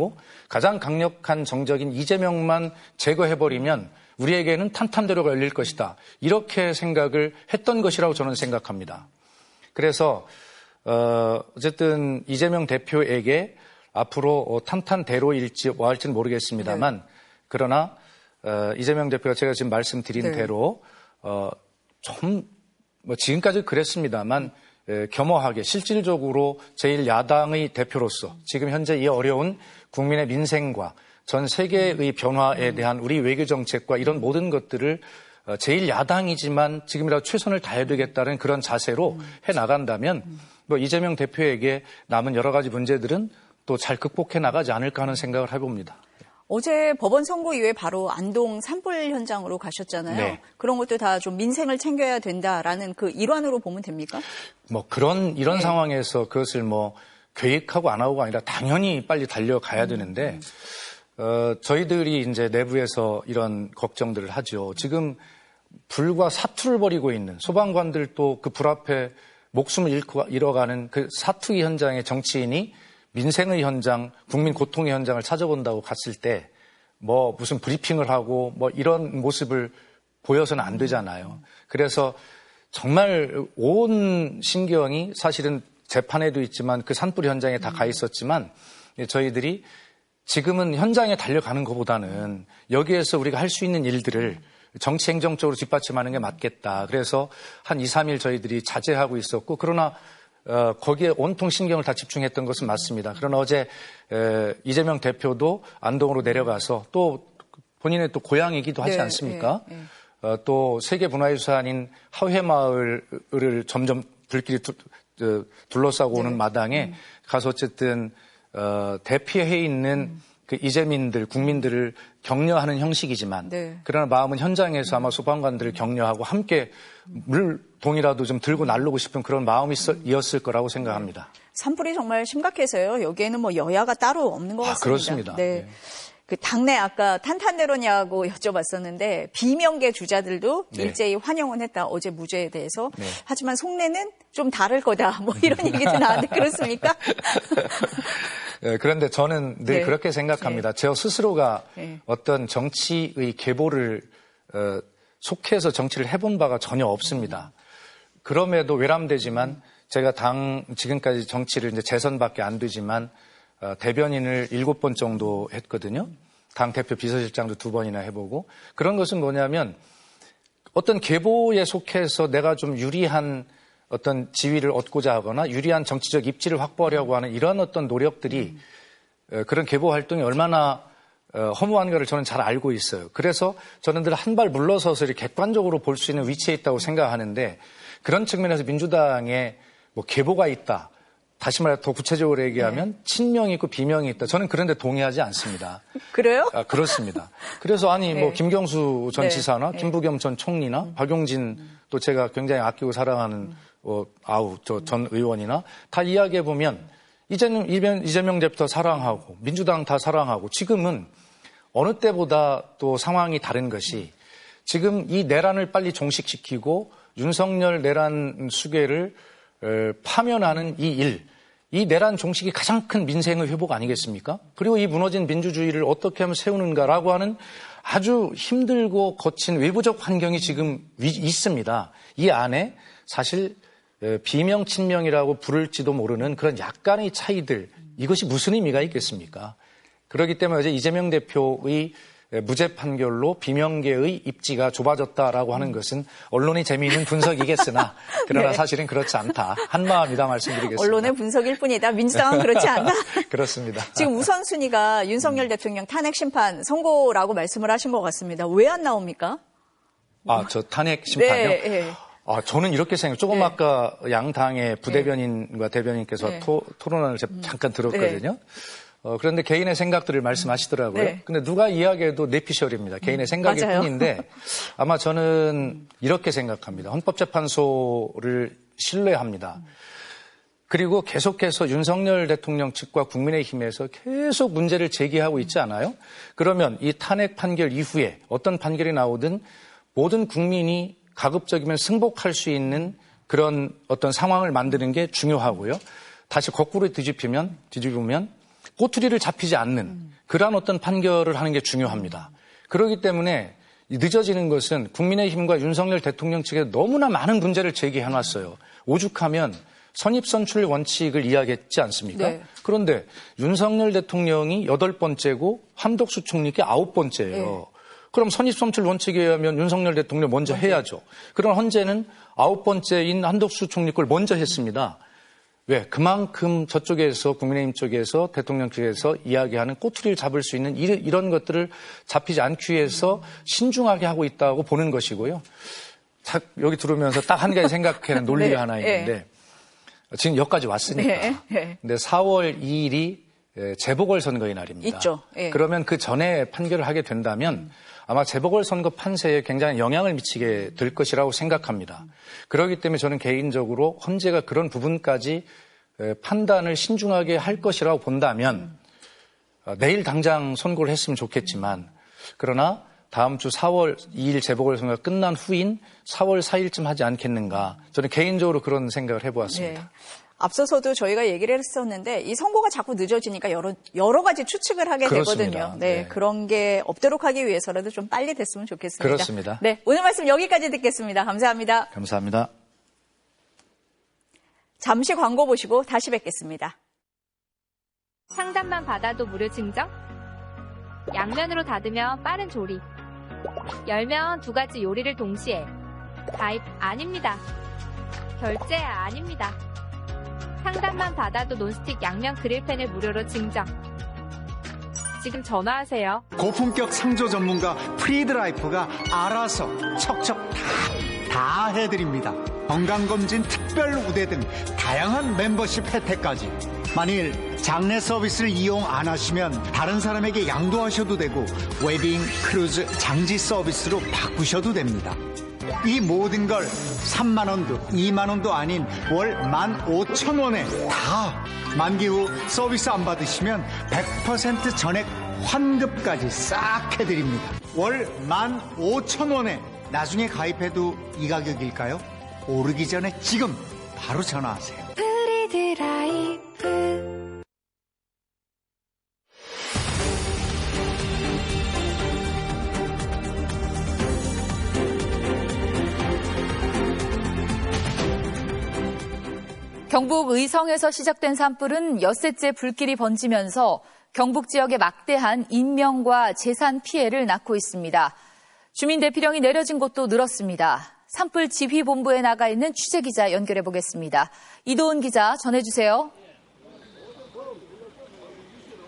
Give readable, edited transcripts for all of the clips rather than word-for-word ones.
생각하고 가장 강력한 정적인 이재명만 제거해버리면 우리에게는 탄탄대로가 열릴 것이다. 이렇게 생각을 했던 것이라고 저는 생각합니다. 그래서 어쨌든 이재명 대표에게 앞으로 탄탄대로일지 뭐 할지는 모르겠습니다만 네. 그러나 이재명 대표가 제가 지금 말씀드린 네. 대로 좀 뭐 지금까지 그랬습니다만 겸허하게 실질적으로 제1야당의 대표로서 지금 현재 이 어려운 국민의 민생과 전 세계의 변화에 대한 우리 외교 정책과 이런 모든 것들을 제1야당이지만 지금이라도 최선을 다해야 되겠다는 그런 자세로 해 나간다면 뭐 이재명 대표에게 남은 여러 가지 문제들은 또 잘 극복해 나가지 않을까 하는 생각을 해봅니다. 어제 법원 선고 이후에 바로 안동 산불 현장으로 가셨잖아요. 네. 그런 것도 다 좀 민생을 챙겨야 된다라는 그 일환으로 보면 됩니까? 뭐 이런 네. 상황에서 그것을 뭐 계획하고 안 하고가 아니라 당연히 빨리 달려가야 되는데 저희들이 이제 내부에서 이런 걱정들을 하죠. 지금 불과 사투를 벌이고 있는 소방관들도 그 불 앞에 목숨을 잃어가는 그 사투기 현장의 정치인이 민생의 현장, 국민 고통의 현장을 찾아본다고 갔을 때 뭐 무슨 브리핑을 하고 뭐 이런 모습을 보여서는 안 되잖아요. 그래서 정말 온 신경이 사실은 재판에도 있지만 그 산불 현장에 다 가 있었지만 저희들이 지금은 현장에 달려가는 것보다는 여기에서 우리가 할 수 있는 일들을 정치 행정적으로 뒷받침하는 게 맞겠다. 그래서 한 2, 3일 저희들이 자제하고 있었고 그러나 거기에 온통 신경을 다 집중했던 것은 맞습니다. 그러나 어제 이재명 대표도 안동으로 내려가서 또 본인의 또 고향이기도 하지 않습니까? 또 세계 문화유산인 하회마을을 점점 불길이 둘러싸고 오는 마당에 가서 어쨌든 대피해 있는 그 이재민들, 국민들을 격려하는 형식이지만 그러나 마음은 현장에서 아마 소방관들을 격려하고 함께 물동이라도 좀 들고 나르고 싶은 그런 마음이었을 거라고 생각합니다. 산불이 정말 심각해서요. 여기에는 뭐 여야가 따로 없는 것 같습니다. 그렇습니다. 네. 그 당내 아까 탄탄대로냐고 여쭤봤었는데 비명계 주자들도 일제히 환영은 했다. 어제 무죄에 대해서. 하지만 속내는 좀 다를 거다. 뭐 이런 얘기도 나왔는데 그렇습니까? 그런데 저는 늘 그렇게 생각합니다. 저 스스로가 어떤 정치의 계보를 속해서 정치를 해본 바가 전혀 없습니다. 그럼에도 외람되지만 제가 지금까지 정치를 이제 재선밖에 안 되지만 대변인을 7번 정도 했거든요. 당 대표 비서실장도 2번이나 해보고 그런 것은 뭐냐면 어떤 계보에 속해서 내가 좀 유리한 어떤 지위를 얻고자 하거나 유리한 정치적 입지를 확보하려고 하는 이런 어떤 노력들이 그런 계보 활동이 얼마나 허무한가를 저는 잘 알고 있어요. 그래서 저는 늘 한 발 물러서서 이렇게 객관적으로 볼 수 있는 위치에 있다고 생각하는데 그런 측면에서 민주당에 뭐 계보가 있다. 다시 말해 더 구체적으로 얘기하면 친명이 있고 비명이 있다. 저는 그런 데 동의하지 않습니다. 그래요? 그렇습니다. 그래서 뭐 김경수 전 지사나 김부겸 전 총리나 박용진 또 제가 굉장히 아끼고 사랑하는 전 의원이나 다 이야기해보면 이재명 대표 사랑하고 민주당 다 사랑하고 지금은 어느 때보다 또 상황이 다른 것이 지금 이 내란을 빨리 종식시키고 윤석열 내란 수괴를 파면하는 이 내란 종식이 가장 큰 민생의 회복 아니겠습니까? 그리고 이 무너진 민주주의를 어떻게 하면 세우는가라고 하는 아주 힘들고 거친 외부적 환경이 지금 있습니다. 이 안에 사실 비명, 친명이라고 부를지도 모르는 그런 약간의 차이들, 이것이 무슨 의미가 있겠습니까? 그렇기 때문에 어제 이재명 대표의 무죄 판결로 비명계의 입지가 좁아졌다라고 하는 것은 언론이 재미있는 분석이겠으나 그러나 사실은 그렇지 않다. 한마음이다 말씀드리겠습니다. 언론의 분석일 뿐이다. 민주당은 그렇지 않다. 그렇습니다. 지금 우선순위가 윤석열 대통령 탄핵 심판 선고라고 말씀을 하신 것 같습니다. 왜 안 나옵니까? 저 탄핵 심판이요? 저는 이렇게 생각해요. 조금 아까 양 당의 부대변인과 대변인께서 토론을 잠깐 들었거든요. 그런데 개인의 생각들을 말씀하시더라고요. 근데 누가 이야기해도 내피셜입니다. 개인의 생각일 뿐인데 아마 저는 이렇게 생각합니다. 헌법재판소를 신뢰합니다. 그리고 계속해서 윤석열 대통령 측과 국민의힘에서 계속 문제를 제기하고 있지 않아요? 그러면 이 탄핵 판결 이후에 어떤 판결이 나오든 모든 국민이 가급적이면 승복할 수 있는 그런 어떤 상황을 만드는 게 중요하고요. 다시 거꾸로 뒤집으면 꼬투리를 잡히지 않는 그러한 어떤 판결을 하는 게 중요합니다. 그렇기 때문에 늦어지는 것은 국민의힘과 윤석열 대통령 측에 너무나 많은 문제를 제기해놨어요. 오죽하면 선입선출 원칙을 이야기했지 않습니까? 네. 그런데 윤석열 대통령이 8번째고 한덕수 총리께 9번째예요. 네. 그럼 선입선출 원칙에 의하면 윤석열 대통령 먼저 해야죠. 그런 헌재는 9번째인 한덕수 총리 걸 먼저 했습니다. 왜? 그만큼 저쪽에서 국민의힘 쪽에서 대통령 측에서 이야기하는 꼬투리를 잡을 수 있는 이런 것들을 잡히지 않기 위해서 신중하게 하고 있다고 보는 것이고요. 여기 들어오면서 딱 한 가지 생각하는 논리가 네. 하나 있는데 지금 여기까지 왔으니까. 근데 4월 2일이 재보궐선거의 날입니다. 있죠. 네. 그러면 그 전에 판결을 하게 된다면 아마 재보궐선거 판세에 굉장히 영향을 미치게 될 것이라고 생각합니다. 그렇기 때문에 저는 개인적으로 헌재가 그런 부분까지 판단을 신중하게 할 것이라고 본다면 내일 당장 선고를 했으면 좋겠지만 그러나 다음 주 4월 2일 재보궐선거가 끝난 후인 4월 4일쯤 하지 않겠는가. 저는 개인적으로 그런 생각을 해보았습니다. 네. 앞서서도 저희가 얘기를 했었는데 이 선고가 자꾸 늦어지니까 여러 가지 추측을 하게 그렇습니다. 되거든요. 네, 그런 게 없도록 하기 위해서라도 좀 빨리 됐으면 좋겠습니다. 그렇습니다. 네, 오늘 말씀 여기까지 듣겠습니다. 감사합니다. 감사합니다. 잠시 광고 보시고 다시 뵙겠습니다. 상담만 받아도 무료 증정? 양면으로 닫으면 빠른 조리. 열면 2가지 요리를 동시에. 가입 아닙니다. 결제 아닙니다. 상담만 받아도 논스틱 양면 그릴팬을 무료로 증정. 지금 전화하세요. 고품격 상조 전문가 프리드라이프가 알아서 척척 다 해드립니다. 건강검진 특별 우대 등 다양한 멤버십 혜택까지. 만일 장례 서비스를 이용 안 하시면 다른 사람에게 양도하셔도 되고 웨딩, 크루즈, 장지 서비스로 바꾸셔도 됩니다. 이 모든 걸 3만 원도 2만 원도 아닌 월 15,000원에 다. 만기 후 서비스 안 받으시면 100% 전액 환급까지 싹 해드립니다. 월 15,000원에 나중에 가입해도 이 가격일까요? 오르기 전에 지금 바로 전화하세요. 프리드라이프. 경북 의성에서 시작된 산불은 엿새째 불길이 번지면서 경북 지역에 막대한 인명과 재산 피해를 낳고 있습니다. 주민 대피령이 내려진 곳도 늘었습니다. 산불 지휘본부에 나가 있는 취재기자 연결해 보겠습니다. 이도은 기자 전해주세요.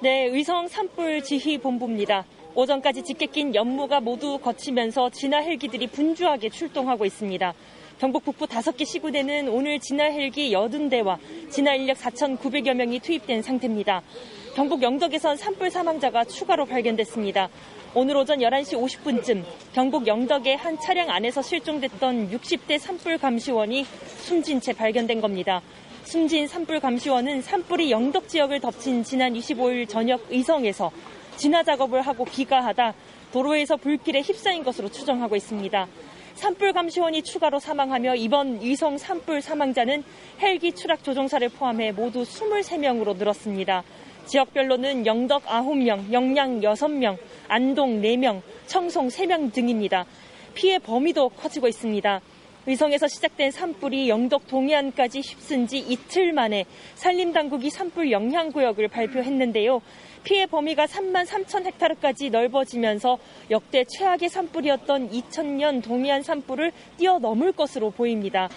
네, 의성 산불 지휘본부입니다. 오전까지 짙게 낀 연무가 모두 거치면서 진화 헬기들이 분주하게 출동하고 있습니다. 경북 북부 5개 시군에는 오늘 진화 헬기 80대와 진화 인력 4,900여 명이 투입된 상태입니다. 경북 영덕에선 산불 사망자가 추가로 발견됐습니다. 오늘 오전 11시 50분쯤 경북 영덕의 한 차량 안에서 실종됐던 60대 산불 감시원이 숨진 채 발견된 겁니다. 숨진 산불 감시원은 산불이 영덕 지역을 덮친 지난 25일 저녁 의성에서 진화 작업을 하고 귀가하다 도로에서 불길에 휩싸인 것으로 추정하고 있습니다. 산불 감시원이 추가로 사망하며 이번 의성 산불 사망자는 헬기 추락 조종사를 포함해 모두 23명으로 늘었습니다. 지역별로는 영덕 9명, 영양 6명, 안동 4명, 청송 3명 등입니다. 피해 범위도 커지고 있습니다. 의성에서 시작된 산불이 영덕 동해안까지 휩쓴 지 이틀 만에 산림당국이 산불 영향구역을 발표했는데요. 피해 범위가 3만 3천 헥타르까지 넓어지면서 역대 최악의 산불이었던 2000년 동해안 산불을 뛰어넘을 것으로 보입니다.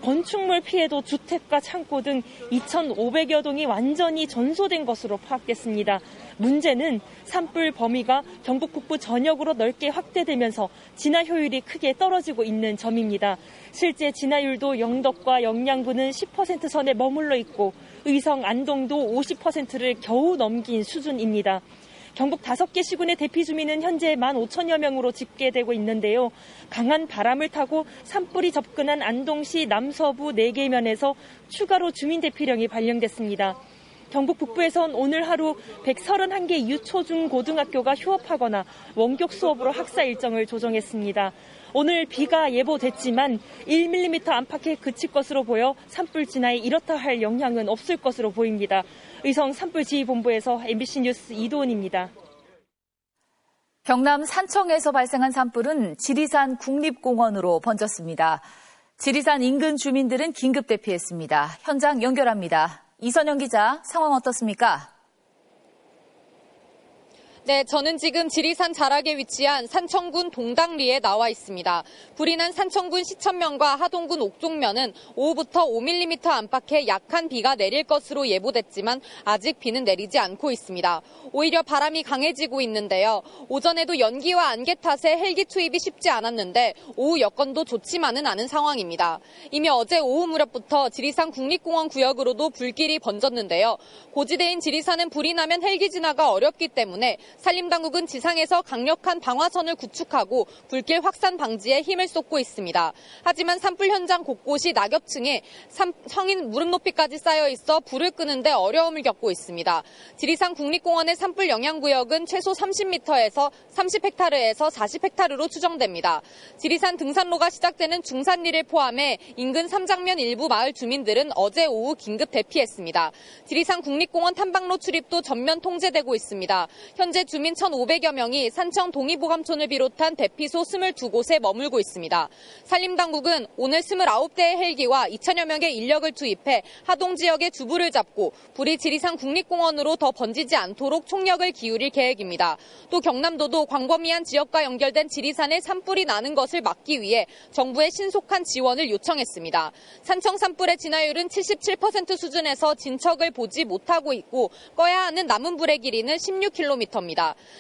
건축물 피해도 주택과 창고 등 2,500여 동이 완전히 전소된 것으로 파악됐습니다. 문제는 산불 범위가 경북 북부 전역으로 넓게 확대되면서 진화 효율이 크게 떨어지고 있는 점입니다. 실제 진화율도 영덕과 영양군은 10% 선에 머물러 있고 의성, 안동도 50%를 겨우 넘긴 수준입니다. 경북 5개 시군의 대피 주민은 현재 15,000여 명으로 집계되고 있는데요. 강한 바람을 타고 산불이 접근한 안동시 남서부 4개면에서 추가로 주민 대피령이 발령됐습니다. 경북 북부에선 오늘 하루 131개 유초중 고등학교가 휴업하거나 원격 수업으로 학사 일정을 조정했습니다. 오늘 비가 예보됐지만 1mm 안팎에 그칠 것으로 보여 산불 진화에 이렇다 할 영향은 없을 것으로 보입니다. 의성 산불지휘본부에서 MBC 뉴스 이도은입니다. 경남 산청에서 발생한 산불은 지리산 국립공원으로 번졌습니다. 지리산 인근 주민들은 긴급 대피했습니다. 현장 연결합니다. 이선영 기자, 상황 어떻습니까? 네, 저는 지금 지리산 자락에 위치한 산청군 동당리에 나와 있습니다. 불이 난 산청군 시천면과 하동군 옥종면은 오후부터 5mm 안팎의 약한 비가 내릴 것으로 예보됐지만 아직 비는 내리지 않고 있습니다. 오히려 바람이 강해지고 있는데요. 오전에도 연기와 안개 탓에 헬기 투입이 쉽지 않았는데 오후 여건도 좋지만은 않은 상황입니다. 이미 어제 오후 무렵부터 지리산 국립공원 구역으로도 불길이 번졌는데요. 고지대인 지리산은 불이 나면 헬기 진화가 어렵기 때문에 산림당국은 지상에서 강력한 방화선을 구축하고 불길 확산 방지에 힘을 쏟고 있습니다. 하지만 산불 현장 곳곳이 낙엽층에 성인 무릎 높이까지 쌓여 있어 불을 끄는데 어려움을 겪고 있습니다. 지리산 국립공원의 산불 영향구역은 최소 30m에서 30헥타르에서 40헥타르로 추정됩니다. 지리산 등산로가 시작되는 중산리를 포함해 인근 삼장면 일부 마을 주민들은 어제 오후 긴급 대피했습니다. 지리산 국립공원 탐방로 출입도 전면 통제되고 있습니다. 현재 주민 1,500여 명이 산청 동의보감촌을 비롯한 대피소 22곳에 머물고 있습니다. 산림당국은 오늘 29대의 헬기와 2,000여 명의 인력을 투입해 하동 지역의 주부를 잡고 불이 지리산 국립공원으로 더 번지지 않도록 총력을 기울일 계획입니다. 또 경남도도 광범위한 지역과 연결된 지리산에 산불이 나는 것을 막기 위해 정부의 신속한 지원을 요청했습니다. 산청 산불의 진화율은 77% 수준에서 진척을 보지 못하고 있고 꺼야 하는 남은 불의 길이는 16km입니다.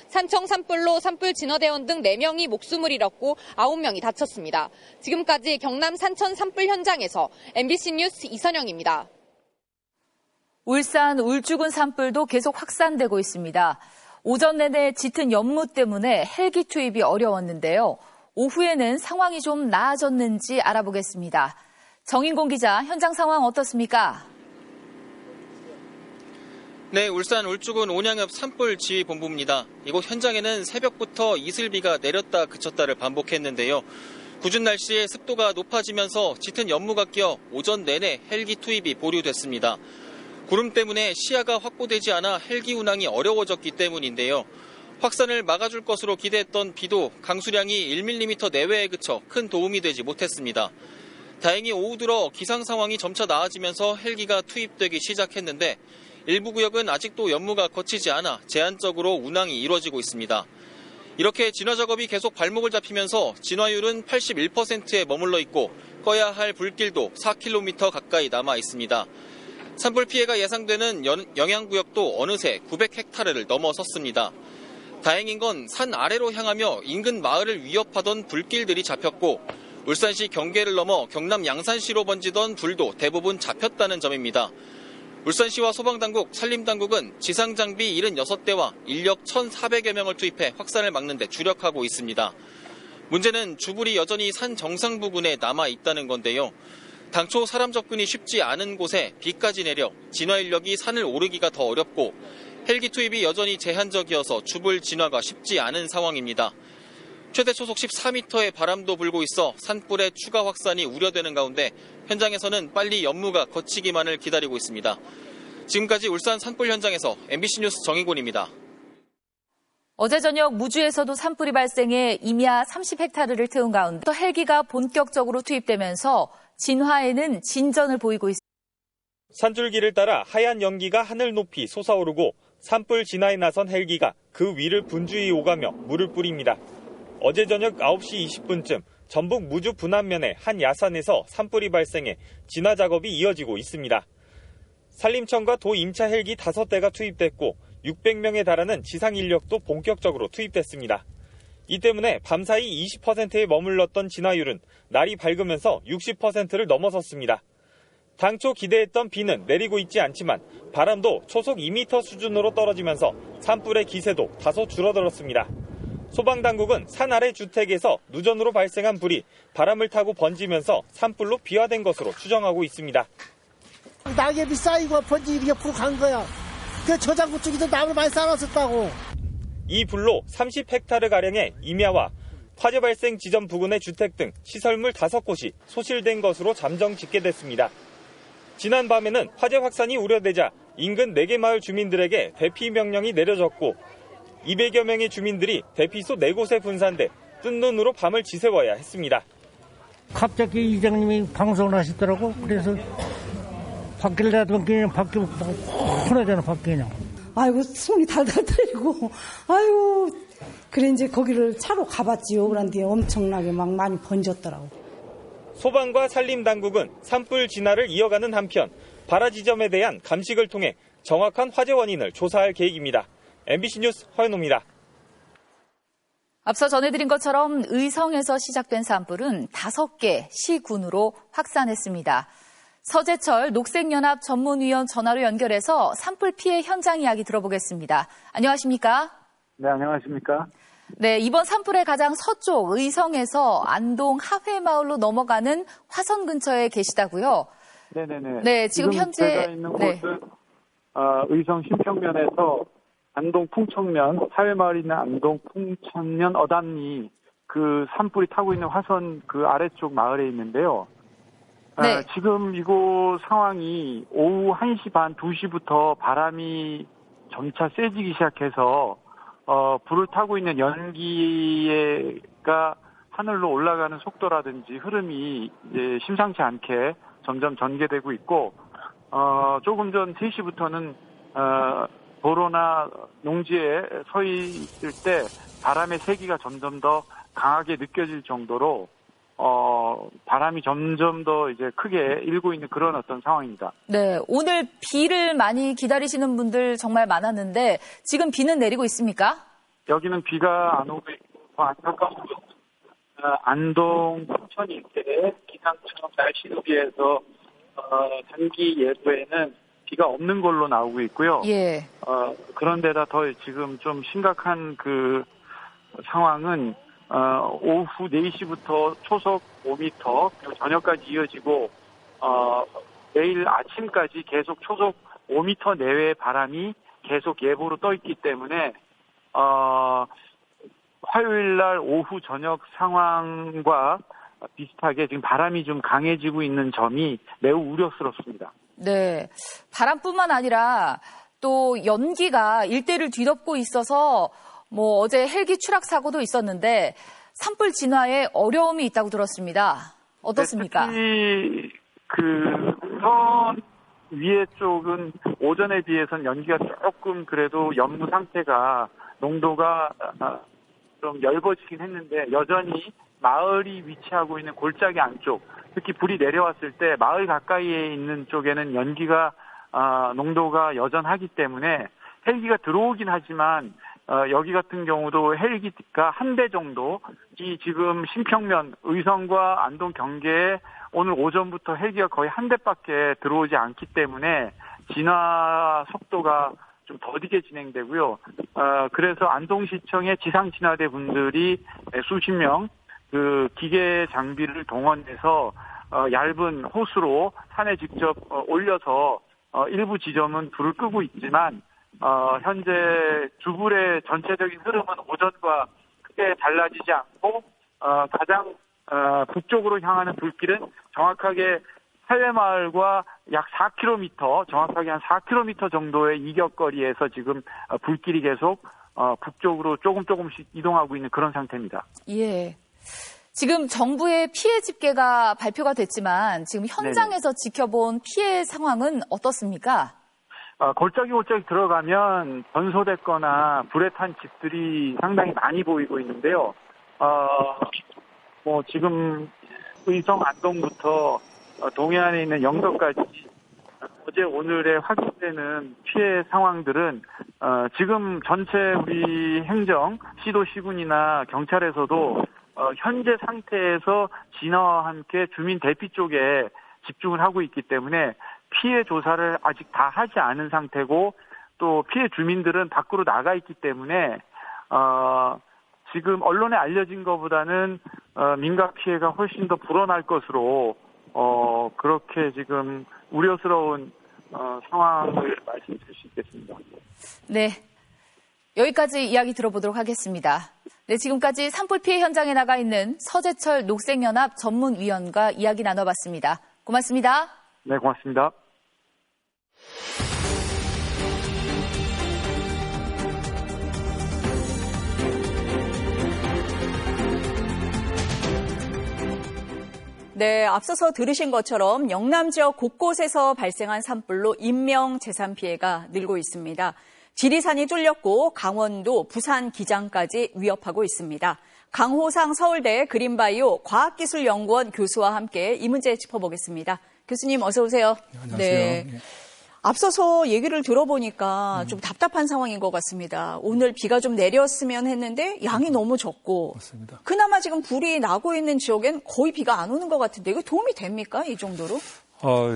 산청 산불로 산불 진화대원 등 4명이 목숨을 잃었고 9명이 다쳤습니다. 지금까지 경남 산천 산불 현장에서 MBC 뉴스 이선영입니다. 울산 울주군 산불도 계속 확산되고 있습니다. 오전 내내 짙은 연무 때문에 헬기 투입이 어려웠는데요. 오후에는 상황이 좀 나아졌는지 알아보겠습니다. 정인공 기자, 현장 상황 어떻습니까? 네, 울산 울주군 온양읍 산불지휘본부입니다. 이곳 현장에는 새벽부터 이슬비가 내렸다 그쳤다를 반복했는데요. 궂은 날씨에 습도가 높아지면서 짙은 연무가 끼어 오전 내내 헬기 투입이 보류됐습니다. 구름 때문에 시야가 확보되지 않아 헬기 운항이 어려워졌기 때문인데요. 확산을 막아줄 것으로 기대했던 비도 강수량이 1mm 내외에 그쳐 큰 도움이 되지 못했습니다. 다행히 오후 들어 기상 상황이 점차 나아지면서 헬기가 투입되기 시작했는데 일부 구역은 아직도 연무가 거치지 않아 제한적으로 운항이 이루어지고 있습니다. 이렇게 진화 작업이 계속 발목을 잡히면서 진화율은 81%에 머물러 있고 꺼야 할 불길도 4km 가까이 남아 있습니다. 산불 피해가 예상되는 영향구역도 어느새 900헥타르를 넘어섰습니다. 다행인 건 산 아래로 향하며 인근 마을을 위협하던 불길들이 잡혔고 울산시 경계를 넘어 경남 양산시로 번지던 불도 대부분 잡혔다는 점입니다. 울산시와 소방당국, 산림당국은 지상장비 76대와 인력 1,400여 명을 투입해 확산을 막는 데 주력하고 있습니다. 문제는 주불이 여전히 산 정상 부근에 남아 있다는 건데요. 당초 사람 접근이 쉽지 않은 곳에 비까지 내려 진화 인력이 산을 오르기가 더 어렵고 헬기 투입이 여전히 제한적이어서 주불 진화가 쉽지 않은 상황입니다. 최대 초속 14m의 바람도 불고 있어 산불의 추가 확산이 우려되는 가운데 현장에서는 빨리 연무가 거치기만을 기다리고 있습니다. 지금까지 울산 산불 현장에서 MBC 뉴스 정인곤입니다. 어제 저녁 무주에서도 산불이 발생해 임야 30헥타르를 태운 가운데 헬기가 본격적으로 투입되면서 진화에는 진전을 보이고 있습니다. 산줄기를 따라 하얀 연기가 하늘 높이 솟아오르고 산불 진화에 나선 헬기가 그 위를 분주히 오가며 물을 뿌립니다. 어제 저녁 9시 20분쯤 전북 무주 분안면의 한 야산에서 산불이 발생해 진화 작업이 이어지고 있습니다. 산림청과 도 임차 헬기 5대가 투입됐고 600명에 달하는 지상 인력도 본격적으로 투입됐습니다. 이 때문에 밤사이 20%에 머물렀던 진화율은 날이 밝으면서 60%를 넘어섰습니다. 당초 기대했던 비는 내리고 있지 않지만 바람도 초속 2m 수준으로 떨어지면서 산불의 기세도 다소 줄어들었습니다. 소방당국은 산 아래 주택에서 누전으로 발생한 불이 바람을 타고 번지면서 산불로 비화된 것으로 추정하고 있습니다. 낙엽이 쌓이고 번지 이렇게 불 간 거야. 그 저장고 쪽에도 나무를 많이 쌓아놨었다고. 이 불로 30헥타르가량의 임야와 화재 발생 지점 부근의 주택 등 시설물 5곳이 소실된 것으로 잠정 집계됐습니다. 지난 밤에는 화재 확산이 우려되자 인근 4개 마을 주민들에게 대피 명령이 내려졌고 200여 명의 주민들이 대피소 4곳에 분산돼 뜬 눈으로 밤을 지새워야 했습니다. 갑자기 이장님이 방송을 하시더라고. 그래서 밖을 내다보면 그냥 밖에 쿨하잖아, 밖에 그냥. 아이고, 손이 달달 떨리고, 아이고, 그래 이제 거기를 차로 가봤지요. 그런데 엄청나게 막 많이 번졌더라고. 소방과 산림당국은 산불 진화를 이어가는 한편 발화 지점에 대한 감식을 통해 정확한 화재 원인을 조사할 계획입니다. MBC 뉴스 허연호입니다. 앞서 전해드린 것처럼 의성에서 시작된 산불은 5개 시군으로 확산했습니다. 서재철 녹색연합 전문위원 전화로 연결해서 산불 피해 현장 이야기 들어보겠습니다. 안녕하십니까? 네, 안녕하십니까? 네, 이번 산불의 가장 서쪽 의성에서 안동 하회마을로 넘어가는 화선 근처에 계시다고요? 네네네. 네, 지금 현재 제가 있는 곳은 의성 신평면에서 안동 풍천면, 하회마을에 있는 안동 풍천면 어담리 그 산불이 타고 있는 화선 그 아래쪽 마을에 있는데요. 네. 지금 이곳 상황이 오후 1시 반, 2시부터 바람이 점차 세지기 시작해서 불을 타고 있는 연기가 하늘로 올라가는 속도라든지 흐름이 이제 심상치 않게 점점 전개되고 있고, 조금 전 3시부터는 도로나 농지에 서 있을 때 바람의 세기가 점점 더 강하게 느껴질 정도로 바람이 점점 더 이제 크게 일고 있는 그런 어떤 상황입니다. 네, 오늘 비를 많이 기다리시는 분들 정말 많았는데 지금 비는 내리고 있습니까? 여기는 비가 안 오고 있고 안타까운 안동 풍천 일대 기상청 날씨 누비에서 단기 예보에는 비가 없는 걸로 나오고 있고요. 예. 그런데다 더 지금 좀 심각한 그 상황은 오후 4시부터 초속 5m 그리고 저녁까지 이어지고 내일 아침까지 계속 초속 5m 내외의 바람이 계속 예보로 떠 있기 때문에 화요일 날 오후 저녁 상황과 비슷하게 지금 바람이 좀 강해지고 있는 점이 매우 우려스럽습니다. 네, 바람뿐만 아니라 또 연기가 일대를 뒤덮고 있어서 뭐 어제 헬기 추락 사고도 있었는데 산불 진화에 어려움이 있다고 들었습니다. 어떻습니까? 특히 그 선 위에 쪽은 오전에 비해서는 연기가 조금 그래도 연무 상태가 농도가 좀 엷어지긴 했는데 여전히 마을이 위치하고 있는 골짜기 안쪽, 특히 불이 내려왔을 때 마을 가까이에 있는 쪽에는 연기가 농도가 여전하기 때문에 헬기가 들어오긴 하지만 여기 같은 경우도 헬기가 한 대 정도 이 지금 신평면 의성과 안동 경계에 오늘 오전부터 헬기가 거의 한 대밖에 들어오지 않기 때문에 진화 속도가 좀 더디게 진행되고요. 그래서 안동시청의 지상진화대 분들이 수십 명 그 기계 장비를 동원해서 얇은 호스로 산에 직접 올려서 일부 지점은 불을 끄고 있지만 현재 주불의 전체적인 흐름은 오전과 크게 달라지지 않고 가장 북쪽으로 향하는 불길은 정확하게 하회마을과 약 4km, 정확하게 한 4km 정도의 이격거리에서 지금 불길이 계속 북쪽으로 조금씩 이동하고 있는 그런 상태입니다. 예. 지금 정부의 피해 집계가 발표가 됐지만 지금 현장에서 네네. 지켜본 피해 상황은 어떻습니까? 골짜기 들어가면 전소됐거나 불에 탄 집들이 상당히 많이 보이고 있는데요. 뭐 지금 의성 안동부터 동해안에 있는 영덕까지 어제 오늘에 확인되는 피해 상황들은 지금 전체 우리 행정 시도 시군이나 경찰에서도 현재 상태에서 진화와 함께 주민 대피 쪽에 집중을 하고 있기 때문에 피해 조사를 아직 다 하지 않은 상태고 또 피해 주민들은 밖으로 나가 있기 때문에 지금 언론에 알려진 것보다는 민가 피해가 훨씬 더 불어날 것으로 그렇게 지금 우려스러운 상황을 말씀드릴 수 있겠습니다. 네, 여기까지 이야기 들어보도록 하겠습니다. 네, 지금까지 산불 피해 현장에 나가 있는 서재철 녹색연합 전문위원과 이야기 나눠봤습니다. 고맙습니다. 네, 고맙습니다. 네, 앞서서 들으신 것처럼 영남 지역 곳곳에서 발생한 산불로 인명, 재산 피해가 늘고 있습니다. 지리산이 뚫렸고 강원도, 부산 기장까지 위협하고 있습니다. 강호상 서울대 그린바이오 과학기술연구원 교수와 함께 이 문제 짚어보겠습니다. 교수님 어서 오세요. 안녕하세요. 네. 앞서서 얘기를 들어보니까 좀 답답한 상황인 것 같습니다. 오늘 비가 좀 내렸으면 했는데 양이 너무 적고 맞습니다. 그나마 지금 불이 나고 있는 지역엔 거의 비가 안 오는 것 같은데 이거 도움이 됩니까? 이 정도로?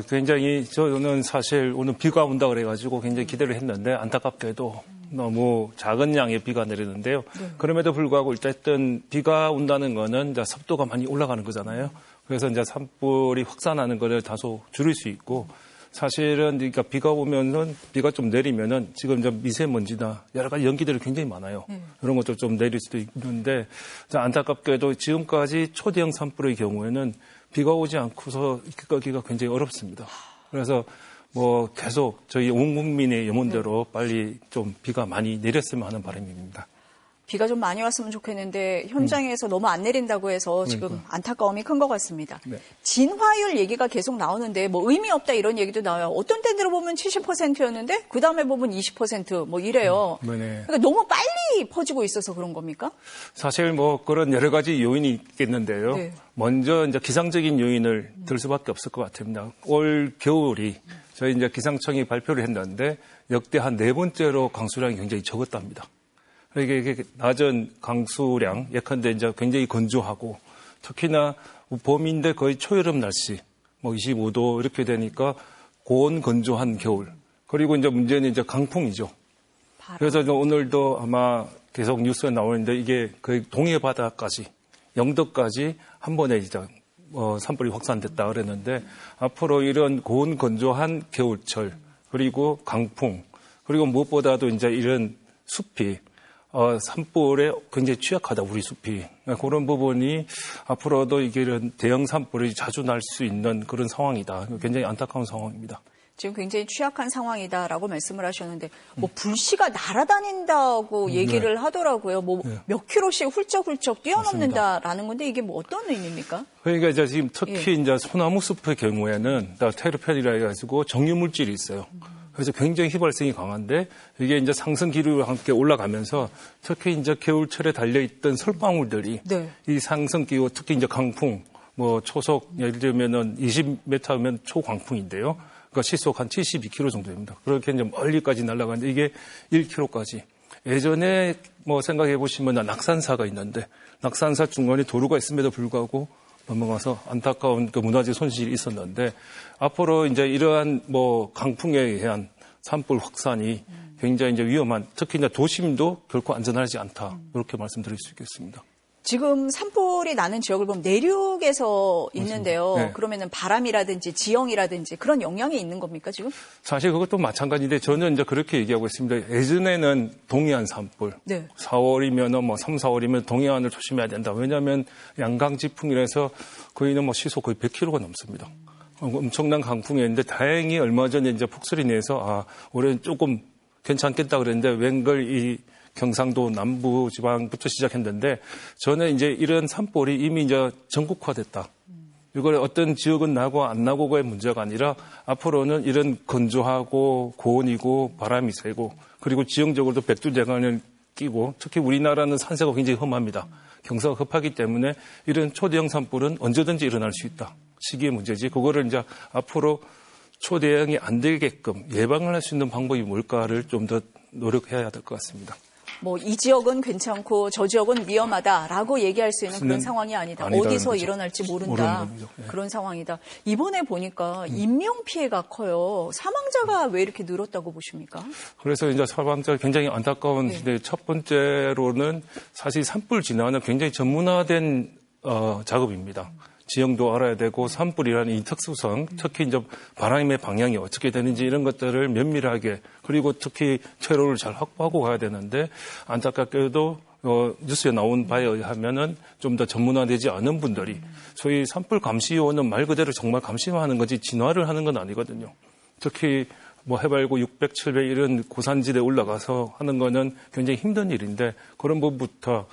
굉장히 저는 사실 오늘 비가 온다 그래가지고 굉장히 기대를 했는데 안타깝게도 너무 작은 양의 비가 내리는데요. 네. 그럼에도 불구하고 일단 비가 온다는 거는 이제 습도가 많이 올라가는 거잖아요. 그래서 이제 산불이 확산하는 거를 다소 줄일 수 있고 사실은 그러니까 비가 오면은 비가 좀 내리면은 지금 이제 미세먼지나 여러 가지 연기들이 굉장히 많아요. 이런 것도 좀 내릴 수도 있는데 안타깝게도 지금까지 초대형 산불의 경우에는 비가 오지 않고서 끄기가 굉장히 어렵습니다. 그래서 뭐 계속 저희 온 국민의 염원대로 빨리 좀 비가 많이 내렸으면 하는 바람입니다. 비가 좀 많이 왔으면 좋겠는데 현장에서 너무 안 내린다고 해서 지금 안타까움이 큰 것 같습니다. 네. 진화율 얘기가 계속 나오는데 뭐 의미 없다 이런 얘기도 나와요. 어떤 때 들어보면 70%였는데 그다음에 보면 20% 뭐 이래요. 그러니까 너무 빨리 퍼지고 있어서 그런 겁니까? 사실 뭐 그런 여러 가지 요인이 있겠는데요. 네. 먼저 이제 기상적인 요인을 들 수밖에 없을 것 같습니다. 올 겨울이 저희 이제 기상청이 발표를 했는데 역대 한 4번째로 강수량이 굉장히 적었답니다. 이게 낮은 강수량, 예컨대 이제 굉장히 건조하고 특히나 봄인데 거의 초여름 날씨, 뭐 25도 이렇게 되니까 고온 건조한 겨울. 그리고 이제 문제는 이제 강풍이죠. 그래서 오늘도 아마 계속 뉴스에 나오는데 이게 거의 동해 바다까지, 영도까지 한 번에 이제 산불이 확산됐다 그랬는데 앞으로 이런 고온 건조한 겨울철 그리고 강풍 그리고 무엇보다도 이제 이런 숲이 산불에 굉장히 취약하다, 우리 숲이. 그런 부분이 앞으로도 이런 대형 산불이 자주 날 수 있는 그런 상황이다. 굉장히 안타까운 상황입니다. 지금 굉장히 취약한 상황이다라고 말씀을 하셨는데, 뭐 불씨가 날아다닌다고 얘기를 하더라고요. 뭐 몇 킬로씩 훌쩍훌쩍 뛰어넘는다라는 건데 이게 뭐 어떤 의미입니까? 그러니까 이제 지금 특히 이제 소나무 숲의 경우에는 테르펜이라 해가지고 정유 물질이 있어요. 그래서 굉장히 휘발성이 강한데 이게 이제 상승 기류와 함께 올라가면서 특히 이제 겨울철에 달려있던 솔방울들이 이 상승 기후 특히 이제 강풍 뭐 초속 예를 들면은 20m면 초광풍인데요. 그러니까 시속 한 72km 정도 됩니다. 그렇게 이제 멀리까지 날아가는데 이게 1km까지. 예전에 뭐 생각해 보시면 낙산사가 있는데 낙산사 중간에 도로가 있음에도 불구하고 넘어가서 안타까운 그 문화재 손실이 있었는데 앞으로 이제 이러한 뭐 강풍에 의한 산불 확산이 굉장히 이제 위험한 특히 이제 도심도 결코 안전하지 않다 이렇게 말씀드릴 수 있겠습니다. 지금 산불이 나는 지역을 보면 내륙에서 있는데요. 네. 그러면은 바람이라든지 지형이라든지 그런 영향이 있는 겁니까 지금? 사실 그것도 마찬가지인데 저는 이제 그렇게 얘기하고 있습니다. 예전에는 동해안 산불, 4월이면 뭐 3, 4월이면 동해안을 조심해야 된다. 왜냐하면 양강지풍이라서 거의는 뭐 시속 거의 100km가 넘습니다. 엄청난 강풍이었는데 다행히 얼마 전에 이제 폭설이 내서 올해는 조금 괜찮겠다 그랬는데 웬걸 이 경상도 남부 지방부터 시작했는데 저는 이제 이런 산불이 이미 이제 전국화됐다. 이걸 어떤 지역은 나고 안 나고의 문제가 아니라 앞으로는 이런 건조하고 고온이고 바람이 세고 그리고 지형적으로도 백두대간을 끼고 특히 우리나라는 산세가 굉장히 험합니다. 경사가 급하기 때문에 이런 초대형 산불은 언제든지 일어날 수 있다. 시기의 문제지. 그거를 이제 앞으로 초대형이 안 되게끔 예방을 할 수 있는 방법이 뭘까를 좀 더 노력해야 될 것 같습니다. 뭐 이 지역은 괜찮고 저 지역은 위험하다라고 얘기할 수 있는 그런 상황이 아니다. 어디서 일어날지 모른다. 그런 상황이다. 이번에 보니까 인명 피해가 커요. 사망자가 왜 이렇게 늘었다고 보십니까? 그래서 이제 사망자가 굉장히 안타까운데 첫 번째로는 사실 산불 진화는 굉장히 전문화된 작업입니다. 지형도 알아야 되고 산불이라는 이 특수성, 특히 이제 바람의 방향이 어떻게 되는지 이런 것들을 면밀하게 그리고 특히 퇴로를 잘 확보하고 가야 되는데 안타깝게도 뉴스에 나온 바에 의하면은 좀 더 전문화되지 않은 분들이 소위 산불 감시요원은 말 그대로 정말 감시만 하는 거지 진화를 하는 건 아니거든요. 특히 뭐 해발고 600, 700 이런 고산지대에 올라가서 하는 거는 굉장히 힘든 일인데 그런 부분부터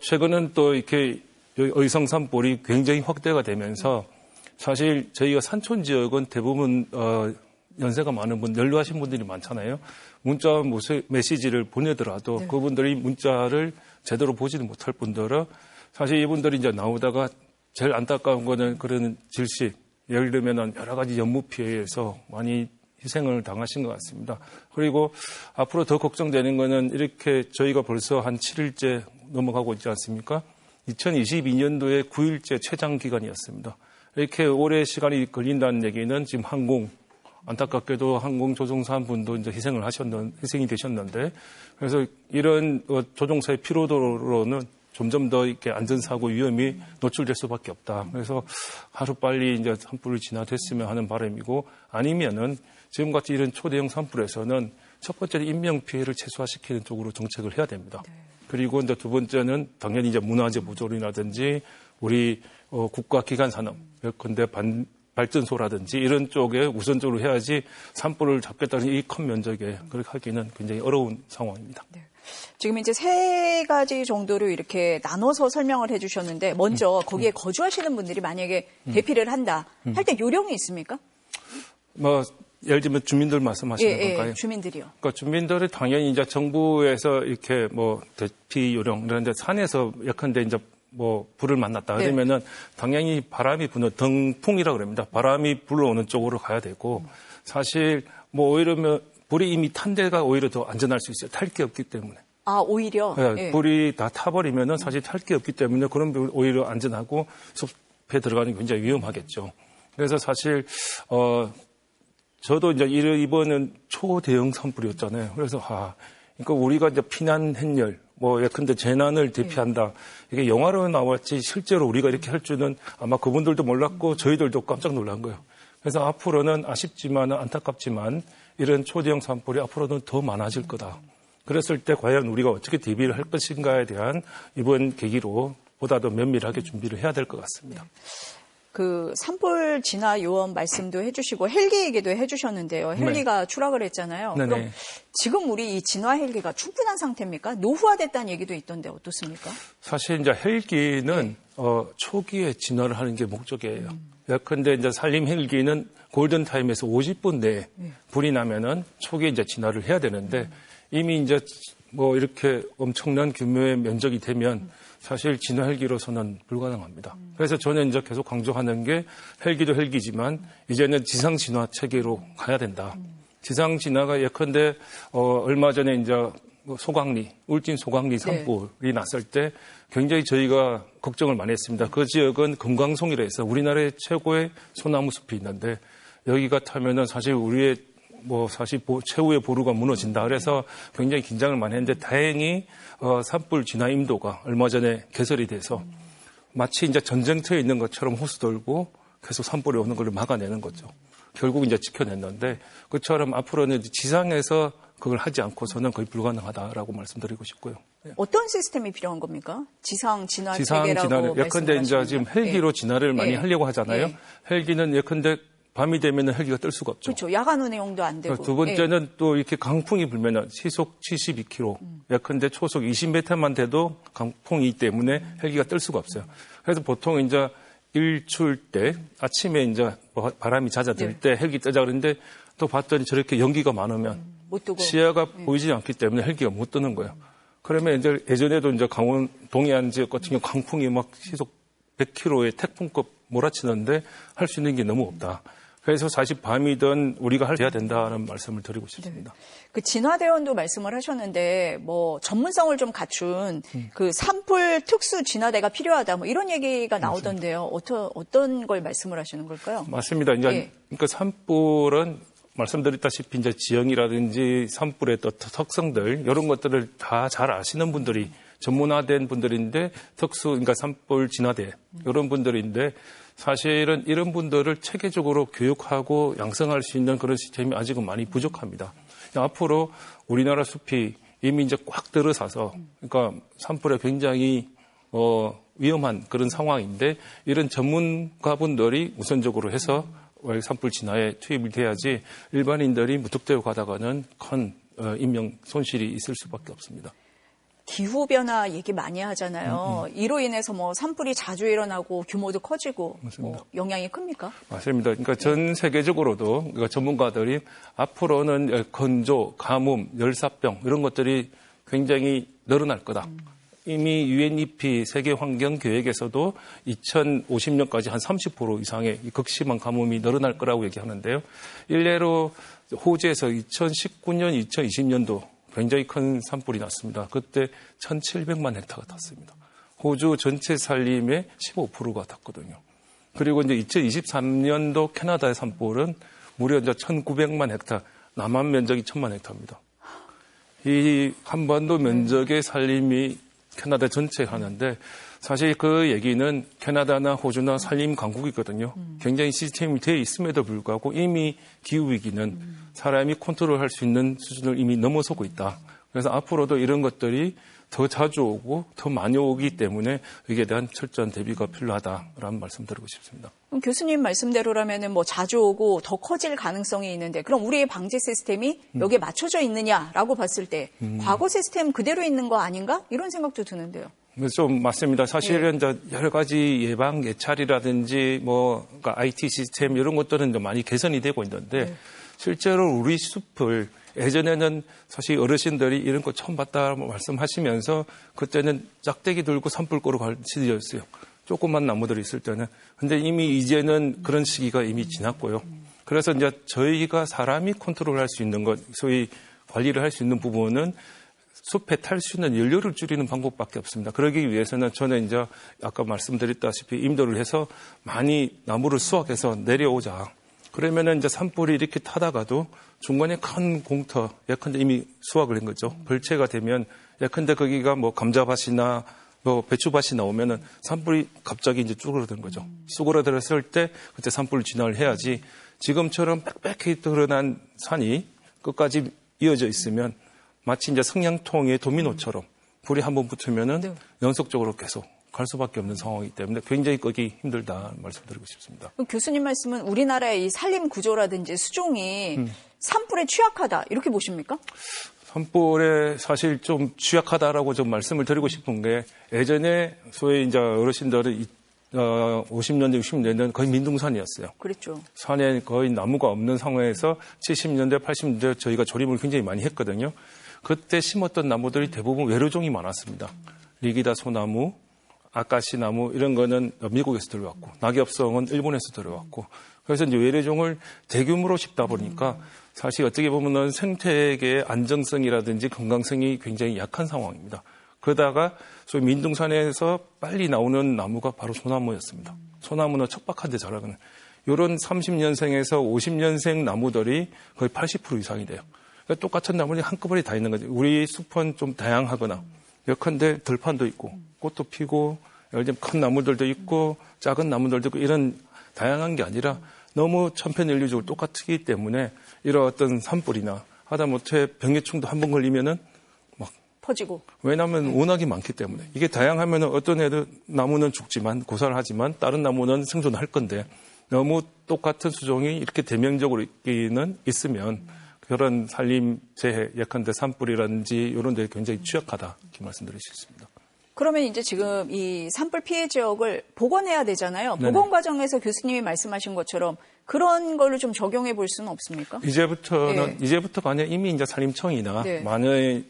최근은 또 이렇게 여기 의성 산불이 굉장히 확대가 되면서 사실 저희가 산촌 지역은 대부분 연세가 많은 분, 연루하신 분들이 많잖아요. 문자 메시지를 보내더라도 네. 그분들이 문자를 제대로 보지도 못할 분들은 사실 이분들이 이제 나오다가 제일 안타까운 거는 그런 질식, 예를 들면 여러 가지 연무 피해에서 많이 희생을 당하신 것 같습니다. 그리고 앞으로 더 걱정되는 거는 이렇게 저희가 벌써 한 7일째 넘어가고 있지 않습니까? 2022년도에 9일째 최장 기간이었습니다. 이렇게 오래 시간이 걸린다는 얘기는 지금 안타깝게도 항공 조종사 한 분도 이제 희생이 되셨는데, 그래서 이런 조종사의 피로도로는 점점 더 이렇게 안전사고 위험이 노출될 수밖에 없다. 그래서 하루 빨리 이제 산불이 진화됐으면 하는 바람이고, 아니면은 지금같이 이런 초대형 산불에서는 첫 번째는 인명 피해를 최소화시키는 쪽으로 정책을 해야 됩니다. 네. 그리고 이제 두 번째는 당연히 이제 문화재 보존이라든지 우리 국가기관 산업, 예컨대 발전소라든지 이런 쪽에 우선적으로 해야지 산불을 잡겠다는 이 큰 면적에 그렇게 하기는 굉장히 어려운 상황입니다. 네. 지금 이제 세 가지 정도로 이렇게 나눠서 설명을 해 주셨는데 먼저 거기에 거주하시는 분들이 만약에 대피를 한다 할 때 요령이 있습니까? 예를 들면 주민들 말씀하시는 건가요? 예, 주민들이요. 그러니까 주민들이 당연히 이제 정부에서 이렇게 대피 요령, 그런데 산에서 예컨대 이제 불을 만났다 그러면은 네. 당연히 바람이 부는 덩풍이라고 그럽니다. 바람이 불러오는 쪽으로 가야 되고 사실 오히려 불이 이미 탄 데가 오히려 더 안전할 수 있어요. 탈 게 없기 때문에. 아, 오히려? 네, 네. 불이 다 타버리면은 사실 탈 게 없기 때문에 그런 불 오히려 안전하고 숲에 들어가는 게 굉장히 위험하겠죠. 그래서 사실, 저도 이제 이번은 초대형 산불이었잖아요. 그래서, 그러니까 우리가 이제 피난 행렬, 예컨대 재난을 대피한다. 이게 영화로 나왔지 실제로 우리가 이렇게 할 줄은 아마 그분들도 몰랐고 저희들도 깜짝 놀란 거예요. 그래서 앞으로는 아쉽지만 안타깝지만 이런 초대형 산불이 앞으로는 더 많아질 거다. 그랬을 때 과연 우리가 어떻게 대비를 할 것인가에 대한 이번 계기로 보다 더 면밀하게 준비를 해야 될 것 같습니다. 그 산불 진화 요원 말씀도 해주시고 헬기 얘기도 해주셨는데요. 헬기가 네. 추락을 했잖아요. 네네. 그럼 지금 우리 이 진화 헬기가 충분한 상태입니까? 노후화됐다는 얘기도 있던데 어떻습니까? 사실 이제 헬기는 네. 초기에 진화를 하는 게 목적이에요. 예컨대 이제 산림 헬기는 골든 타임에서 50분 내에 불이 나면은 초기에 이제 진화를 해야 되는데 이미 이제 이렇게 엄청난 규모의 면적이 되면 사실 진화 헬기로서는 불가능합니다. 그래서 저는 이제 계속 강조하는 게 헬기도 헬기지만 이제는 지상 진화 체계로 가야 된다. 지상 진화가 예컨대 얼마 전에 이제 울진 소강리 산불이 네. 났을 때 굉장히 저희가 걱정을 많이 했습니다. 그 지역은 금강송이라 해서 우리나라의 최고의 소나무 숲이 있는데 여기가 타면은 사실 우리의 사실 최후의 보루가 무너진다. 그래서 굉장히 긴장을 많이 했는데 다행히 산불 진화 임도가 얼마 전에 개설이 돼서 마치 이제 전쟁터에 있는 것처럼 호수 돌고 계속 산불이 오는 걸 막아내는 거죠. 결국 이제 지켜냈는데 그처럼 앞으로는 지상에서 그걸 하지 않고서는 거의 불가능하다라고 말씀드리고 싶고요. 어떤 시스템이 필요한 겁니까? 지상 진화 체계라고 예컨대 이제 지금 헬기로 네. 진화를 많이 하려고 하잖아요. 네. 헬기는 예컨대 밤이 되면 헬기가 뜰 수가 없죠. 그렇죠. 야간 운행용도 안 되고. 두 번째는 또 이렇게 강풍이 불면 시속 72km, 예컨대 초속 20m만 돼도 강풍이기 때문에 헬기가 뜰 수가 없어요. 그래서 보통 이제 일출 때 아침에 이제 바람이 잦아들 때 헬기 뜨자 그러는데 또 봤더니 저렇게 연기가 많으면 못 뜨고. 시야가 보이지 않기 때문에 헬기가 못 뜨는 거예요. 그러면 이제 예전에도 이제 강원 동해안 지역 같은 경우 강풍이 막 시속 100km의 태풍급 몰아치는데 할 수 있는 게 너무 없다. 그래서 사실 밤이든 우리가 해야 된다는 말씀을 드리고 싶습니다. 네. 그 진화대원도 말씀을 하셨는데 전문성을 좀 갖춘 그 산불 특수 진화대가 필요하다 이런 얘기가 나오던데요. 어떤 걸 말씀을 하시는 걸까요? 맞습니다. 이제 그러니까 산불은 말씀드렸다시피 이제 지형이라든지 산불의 또 특성들 이런 것들을 다 잘 아시는 분들이 전문화된 분들인데 그러니까 산불 진화대 이런 분들인데 사실은 이런 분들을 체계적으로 교육하고 양성할 수 있는 그런 시스템이 아직은 많이 부족합니다. 앞으로 우리나라 숲이 이미 이제 꽉 들어서서 그러니까 산불에 굉장히 위험한 그런 상황인데 이런 전문가분들이 우선적으로 해서 산불 진화에 투입이 돼야지 일반인들이 무턱대고 가다가는 큰 인명 손실이 있을 수밖에 없습니다. 기후 변화 얘기 많이 하잖아요. 이로 인해서 뭐 산불이 자주 일어나고 규모도 커지고 뭐 영향이 큽니까? 맞습니다. 그러니까 전 세계적으로도 그러니까 전문가들이 앞으로는 건조, 가뭄, 열사병 이런 것들이 굉장히 늘어날 거다. 이미 UNEP 세계환경계획에서도 2050년까지 한 30% 이상의 극심한 가뭄이 늘어날 거라고 얘기하는데요. 일례로 호주에서 2019년, 2020년도 굉장히 큰 산불이 났습니다. 그때 1,700만 헥타가 탔습니다. 호주 전체 산림의 15%가 탔거든요. 그리고 이제 2023년도 캐나다의 산불은 무려 이제 1,900만 헥타, 남한 면적이 1,000만 헥타입니다. 이 한반도 면적의 산림이 캐나다 전체에 하는데 사실 그 얘기는 캐나다나 호주나 산림 강국이거든요. 굉장히 시스템이 되어 있음에도 불구하고 이미 기후위기는 사람이 컨트롤할 수 있는 수준을 이미 넘어서고 있다. 그래서 앞으로도 이런 것들이 더 자주 오고 더 많이 오기 때문에 여기에 대한 철저한 대비가 필요하다라는 말씀 드리고 싶습니다. 그럼 교수님 말씀대로라면은 뭐 자주 오고 더 커질 가능성이 있는데 그럼 우리의 방지 시스템이 여기에 맞춰져 있느냐라고 봤을 때 과거 시스템 그대로 있는 거 아닌가? 이런 생각도 드는데요. 좀 맞습니다. 사실은 이제 여러 가지 예방 예찰이라든지 뭐 그러니까 IT 시스템 이런 것들은 이제 많이 개선이 되고 있는데 실제로 우리 숲을 예전에는 사실 어르신들이 이런 거 처음 봤다 말씀하시면서 그때는 짝대기 들고 산불 끄러 갈 시절이었어요. 조그만 나무들이 있을 때는. 근데 이미 이제는 그런 시기가 이미 지났고요. 그래서 이제 저희가 사람이 컨트롤할 수 있는 것, 소위 관리를 할 수 있는 부분은 숲에 탈 수 있는 연료를 줄이는 방법밖에 없습니다. 그러기 위해서는 저는 이제 아까 말씀드렸다시피 인도를 해서 많이 나무를 수확해서 내려오자. 그러면은 이제 산불이 이렇게 타다가도 중간에 큰 공터, 예컨대 이미 수확을 한 거죠. 벌채가 되면 예컨대 거기가 뭐 감자밭이나 뭐 배추밭이 나오면은 산불이 갑자기 이제 쭈그러드는 거죠. 쭈그러들었을 때 그때 산불 진화를 해야지 지금처럼 빽빽히 드러난 산이 끝까지 이어져 있으면 마치 이제 성냥통의 도미노처럼 불이 한번 붙으면은 연속적으로 계속 갈 수밖에 없는 상황이기 때문에 굉장히 끄기 힘들다 말씀드리고 싶습니다. 그럼 교수님 말씀은 우리나라의 이 산림 구조라든지 수종이 산불에 취약하다 이렇게 보십니까? 산불에 사실 좀 취약하다라고 좀 말씀을 드리고 싶은 게 예전에 소위 이제 어르신들은 50년대, 60년대는 거의 민둥산이었어요. 그렇죠. 산에 거의 나무가 없는 상황에서 70년대, 80년대 저희가 조림을 굉장히 많이 했거든요. 그때 심었던 나무들이 대부분 외로종이 많았습니다. 리기다 소나무, 아카시나무 이런 거는 미국에서 들어왔고 낙엽성은 일본에서 들어왔고 그래서 이제 외래종을 대규모로 심다 보니까 사실 어떻게 보면은 생태계의 안정성이라든지 건강성이 굉장히 약한 상황입니다. 그러다가 소위 민둥산에서 빨리 나오는 나무가 바로 소나무였습니다. 소나무는 척박한 데 자라는 이런 30년생에서 50년생 나무들이 거의 80% 이상이 돼요. 그러니까 똑같은 나무들이 한꺼번에 다 있는 거죠. 우리 숲은 좀 다양하거나 예컨대 들판도 있고 꽃도 피고 예를 들면 큰 나무들도 있고 작은 나무들도 있고 이런 다양한 게 아니라 너무 천편일률적으로 똑같기 때문에 이런 어떤 산불이나 하다못해 병해충도 한 번 걸리면은 막 퍼지고. 왜냐하면 워낙에 많기 때문에 이게 다양하면은 어떤 애들 나무는 죽지만 고사를 하지만 다른 나무는 생존할 건데 너무 똑같은 수종이 이렇게 대명적으로 있으면 그런 산림 재해 예컨대 산불이라든지 이런 데 굉장히 취약하다 이렇게 말씀드릴 수 있습니다. 그러면 이제 지금 이 산불 피해 지역을 복원해야 되잖아요. 네네. 복원 과정에서 교수님이 말씀하신 것처럼 그런 걸로 좀 적용해 볼 수는 없습니까? 이제부터가 아니라 이미 이제 산림청이나 많은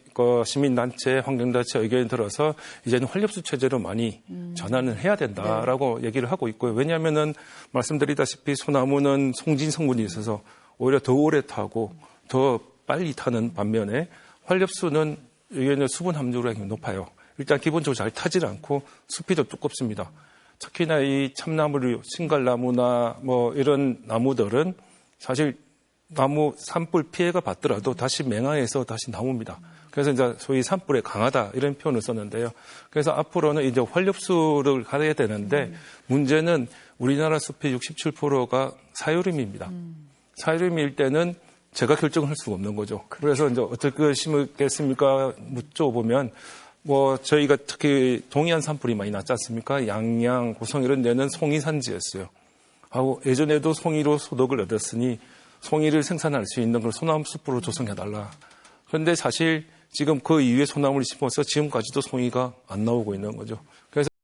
시민단체, 환경단체 의견이 들어서 이제는 활력수 체제로 많이 전환을 해야 된다라고 얘기를 하고 있고요. 왜냐하면은 말씀드리다시피 소나무는 송진 성분이 있어서 오히려 더 오래 타고 더 빨리 타는 반면에 활력수는 여기는 수분 함유량이 높아요. 일단 기본적으로 잘 타질 않고 숲이 더 두껍습니다. 특히나 이 참나무, 신갈나무나 뭐 이런 나무들은 사실 나무 산불 피해가 받더라도 다시 맹화해서 다시 나옵니다. 그래서 이제 소위 산불에 강하다 이런 표현을 썼는데요. 그래서 앞으로는 이제 활력수를 가야 되는데 문제는 우리나라 숲의 67%가 사유림입니다. 사유림일 때는 제가 결정을 할 수가 없는 거죠. 그래서 이제 어떻게 심겠습니까? 묻어보면 뭐 저희가 특히 동해안 산불이 많이 났지 않습니까? 양양, 고성 이런 데는 송이 산지였어요. 하고 예전에도 송이로 소득을 얻었으니 송이를 생산할 수 있는 걸 소나무 숲으로 조성해달라. 그런데 사실 지금 그 이후에 소나무를 심어서 지금까지도 송이가 안 나오고 있는 거죠. 그래서